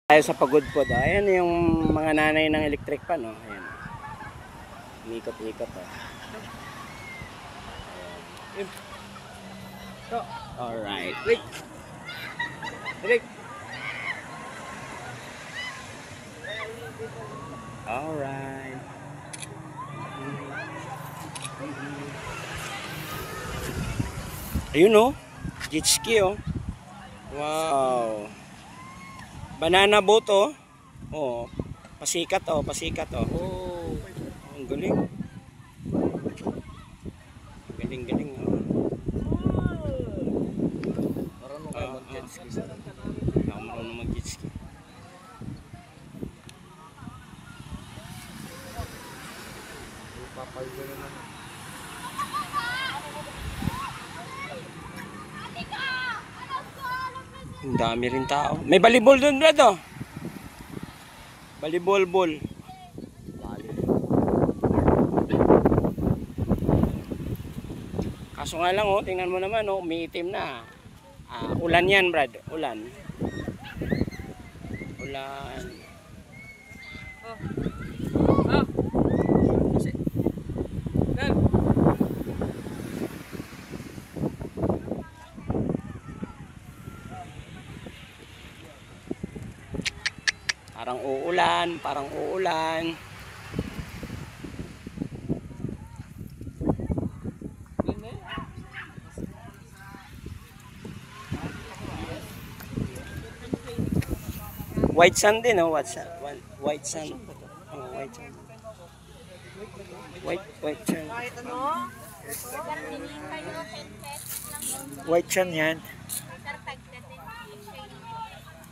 Tayo sa pagudpod. Ayan yung mga nanay ng electric pan. Ayan. Ikot-ikot. Alright. Alright. Ayun o. Jet ski o. Wow. Banana boat o. Oh, pasikat o, pasikat o. Oh, ang galing. Galing-galing o. Marunong kayo mag-jet ski sa akin. Ako marunong mag-jet ski. Papay ko naman. Ang dami rin tao. May volleyball doon, Brad, oh. Volleyball ball. Kaso nga lang, oh, tingnan mo naman, oh, umiitim na. Ulan yan, Brad. Ulan. Ulan. Parang uulan, parang uulan. White sand din, oh, white sand. White sand. Oh, white sand. White sand. White sand yan.